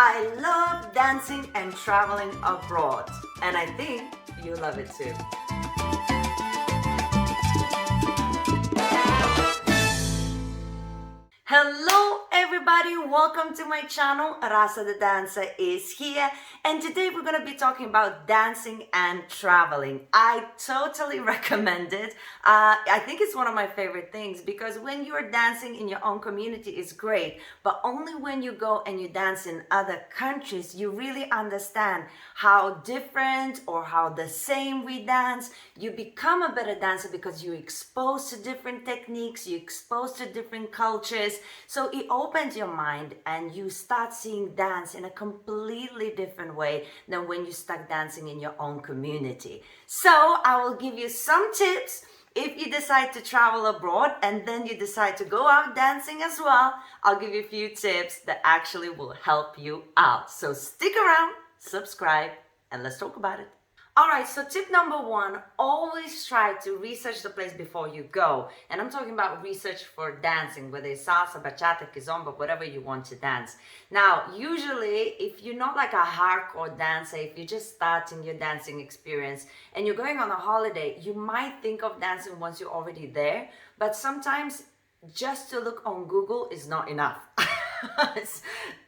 I love dancing and traveling abroad, and I think you love it too. Hello everybody, welcome to my channel. Rasa the dancer is here, and today we're going to be talking about dancing and traveling. I totally recommend it. I think it's one of my favorite things because when you're dancing in your own community is great, but only when you go and you dance in other countries you really understand how different or how the same we dance. You become a better dancer because you're exposed to different techniques, you're exposed to different cultures. So it opens your mind and you start seeing dance in a completely different way than when you start dancing in your own community. So I will give you some tips if you decide to travel abroad and then you decide to go out dancing as well. I'll give you a few tips that actually will help you out. So stick around, subscribe, and let's talk about it. Alright, so tip number one, always try to research the place before you go. And I'm talking about research for dancing, whether it's salsa, bachata, kizomba, whatever you want to dance. Now, usually, if you're not like a hardcore dancer, if you're just starting your dancing experience and you're going on a holiday, you might think of dancing once you're already there. But sometimes just to look on Google is not enough.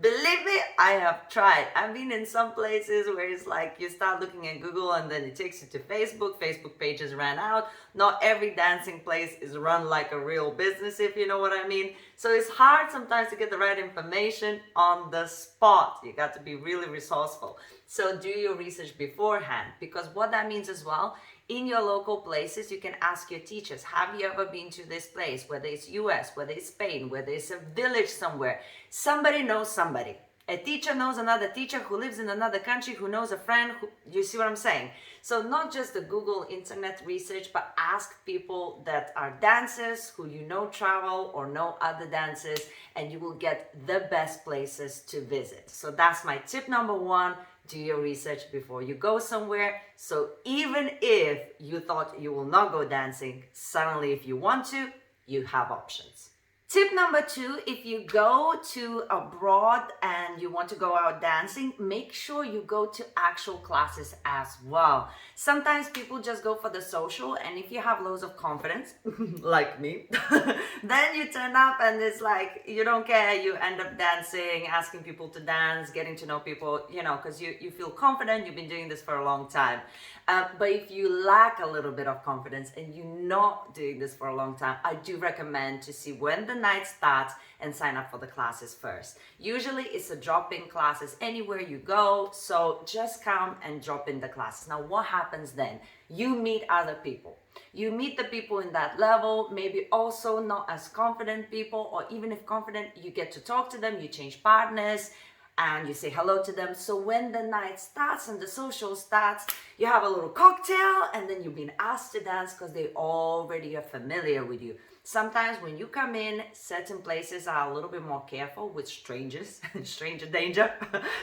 Believe me, I have tried. I've been in some places where it's like you start looking at Google and then it takes you to Facebook. Facebook pages ran out. Not every dancing place is run like a real business, if you know what I mean. So it's hard sometimes to get the right information on the spot. You got to be really resourceful. So do your research beforehand, because what that means as well, in your local places, you can ask your teachers, have you ever been to this place, whether it's US, whether it's Spain, whether it's a village somewhere. Somebody knows somebody. A teacher knows another teacher who lives in another country, who knows a friend. You see what I'm saying? So not just the Google internet research, but ask people that are dancers who you know travel or know other dancers, and you will get the best places to visit. So that's my tip number one. Do your research before you go somewhere. So even if you thought you will not go dancing, suddenly if you want to, you have options. Tip number two, if you go to abroad and you want to go out dancing, make sure you go to actual classes as well. Sometimes people just go for the social, and if you have loads of confidence, like me, then you turn up and it's like, you don't care, you end up dancing, asking people to dance, getting to know people, because you feel confident, you've been doing this for a long time. But if you lack a little bit of confidence and you're not doing this for a long time, I do recommend to see when the night starts and sign up for the classes first. Usually it's a drop-in classes anywhere you go, so just come and drop in the classes. Now what happens then? You meet other people. You meet the people in that level, maybe also not as confident people, or even if confident, you get to talk to them, you change partners, and you say hello to them. So when the night starts and the social starts, you have a little cocktail and then you've been asked to dance because they already are familiar with you. Sometimes when you come in, certain places are a little bit more careful with strangers, stranger danger.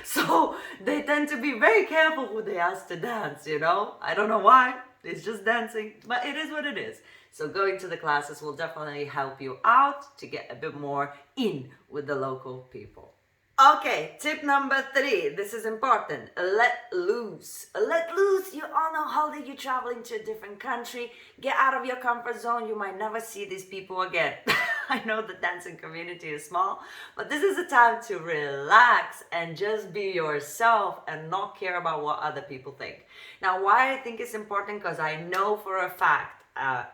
So they tend to be very careful who they ask to dance, I don't know why, it's just dancing, but it is what it is. So going to the classes will definitely help you out to get a bit more in with the local people. Okay, tip number three. This is important. Let loose. Let loose. You're on a holiday, you're traveling to a different country. Get out of your comfort zone. You might never see these people again. I know the dancing community is small, but this is a time to relax and just be yourself and not care about what other people think. Now, why I think it's important, because I know for a fact,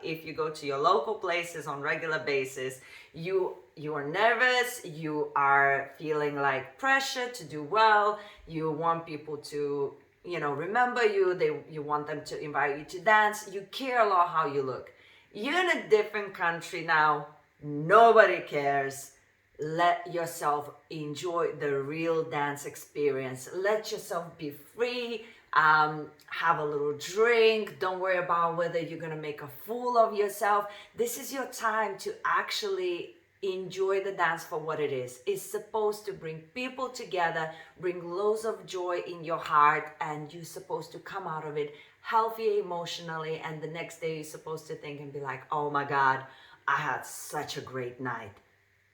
if you go to your local places on regular basis, you are nervous, you are feeling like pressure to do well, you want people to remember you, you want them to invite you to dance, you care a lot how you look. You're in a different country now, nobody cares. Let yourself enjoy the real dance experience. Let yourself be free. Have a little drink. Don't worry about whether you're gonna make a fool of yourself. This is your time to actually enjoy the dance for what it is. It's supposed to bring people together, bring loads of joy in your heart, and you're supposed to come out of it healthy emotionally, and the next day you're supposed to think and be like, oh my God, I had such a great night.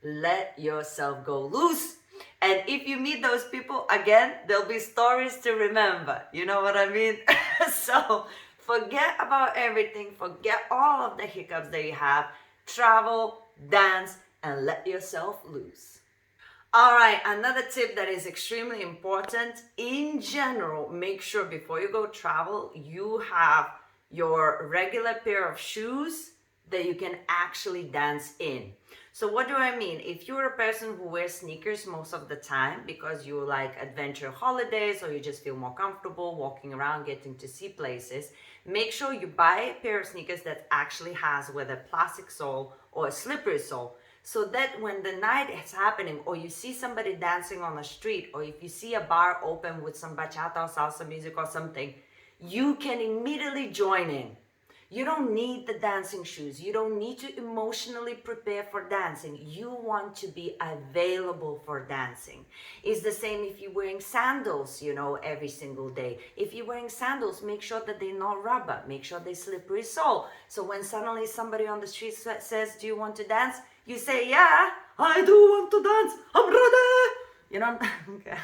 Let yourself go loose And if you meet those people again, there'll be stories to remember. You know what I mean? So forget about everything, forget all of the hiccups that you have, travel, dance, and let yourself loose. All right, another tip that is extremely important in general, make sure before you go travel, you have your regular pair of shoes that you can actually dance in. So, what do I mean? If you're a person who wears sneakers most of the time because you like adventure holidays or you just feel more comfortable walking around, getting to see places, make sure you buy a pair of sneakers that actually has whether plastic sole or a slippery sole, so that when the night is happening or you see somebody dancing on the street or if you see a bar open with some bachata or salsa music or something, you can immediately join in. You don't need the dancing shoes. You don't need to emotionally prepare for dancing. You want to be available for dancing. It's the same if you're wearing sandals, every single day. If you're wearing sandals, make sure that they're not rubber. Make sure they're slippery sole. So when suddenly somebody on the street says, "Do you want to dance?" You say, "Yeah, I do want to dance. I'm ready."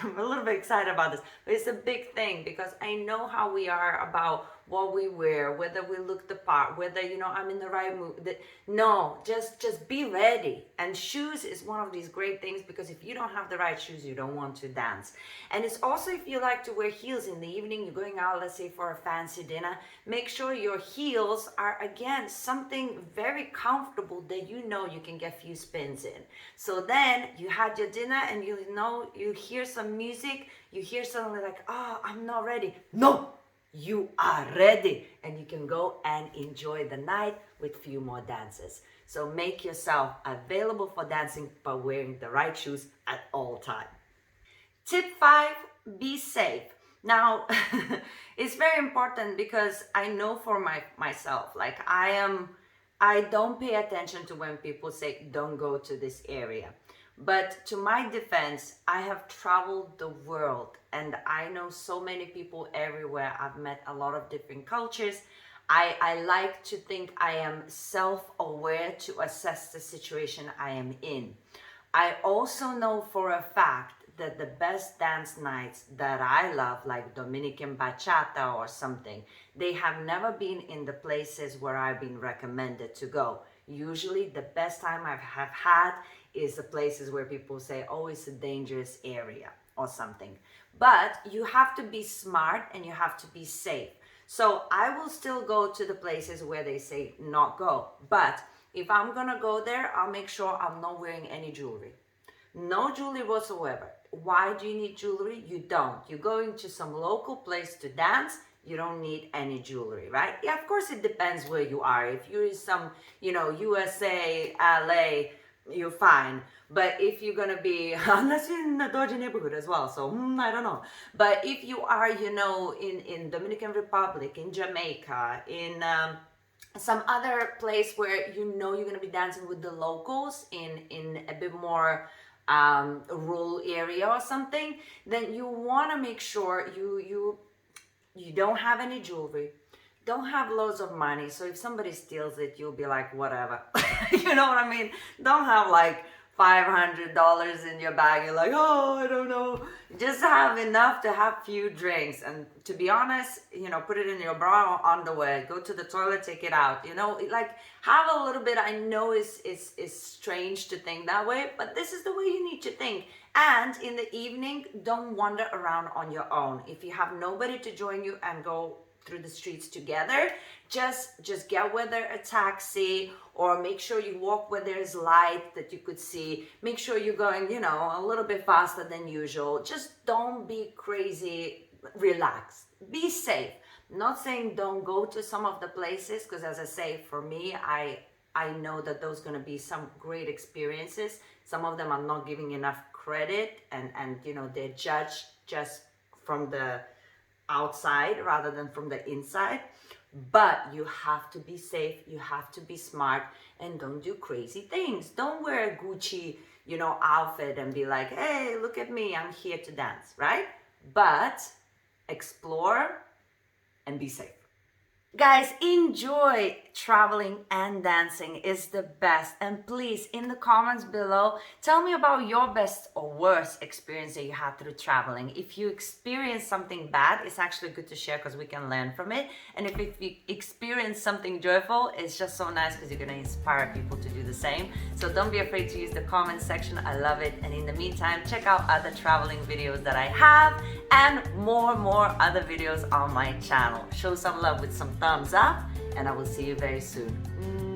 I'm a little bit excited about this, but it's a big thing because I know how we are about what we wear, whether we look the part, whether I'm in the right mood. No, just be ready. And shoes is one of these great things because if you don't have the right shoes, you don't want to dance. And it's also if you like to wear heels in the evening, you're going out, let's say for a fancy dinner, make sure your heels are again something very comfortable that you can get a few spins in. So then you had your dinner and you hear some music, you hear something like, "Oh, I'm not ready." No, you are ready and you can go and enjoy the night with few more dances. So make yourself available for dancing by wearing the right shoes at all time. Tip 5, be safe. Now, it's very important because I know for myself, like I don't pay attention to when people say don't go to this area. But to my defense, I have traveled the world and I know so many people everywhere. I've met a lot of different cultures. I like to think I am self-aware to assess the situation I am in. I also know for a fact that the best dance nights that I love, like Dominican Bachata or something, they have never been in the places where I've been recommended to go. Usually the best time I have had is the places where people say, "Oh, it's a dangerous area," or something. But you have to be smart and you have to be safe. So I will still go to the places where they say not go. But if I'm gonna go there, I'll make sure I'm not wearing any jewelry. No jewelry whatsoever. Why do you need jewelry? You don't. You're going to some local place to dance. You don't need any jewelry, right? Yeah, of course it depends where you are. If you're in some, USA, LA, you're fine. But if you're gonna be, unless you're in the dodgy neighborhood as well, so I don't know. But if you are, in Dominican Republic, in Jamaica, in some other place where you're gonna be dancing with the locals in a bit more rural area or something, then you want to make sure you don't have any jewelry, don't have loads of money, so if somebody steals it you'll be like whatever. You know what I mean? Don't have like $500 in your bag. You're like, "Oh, I don't know." Just have enough to have few drinks, and to be honest, put it in your bra or underwear, go to the toilet, take it out, like have a little bit. I know it's strange to think that way, but this is the way you need to think. And in the evening, don't wander around on your own. If you have nobody to join you and go through the streets together, just get whether a taxi or make sure you walk where there's light that you could see. Make sure you're going, a little bit faster than usual. Just don't be crazy. Relax. Be safe. Not saying don't go to some of the places, because as I say, for me, I know that those going to be some great experiences. Some of them are not giving enough credit, and they're judged just from the outside rather than from the inside. But you have to be safe, you have to be smart, and don't do crazy things. Don't wear a Gucci outfit and be like, "Hey, look at me, I'm here to dance," right? But explore and be safe. Guys, enjoy traveling and dancing is the best. And please, in the comments below, tell me about your best or worst experience that you had through traveling. If you experience something bad, it's actually good to share because we can learn from it. And if you experience something joyful, it's just so nice because you're going to inspire people to do the same. So don't be afraid to use the comment section. I love it. And in the meantime, check out other traveling videos that I have and more other videos on my channel. Show some love with some thumbs up, and I will see you very soon.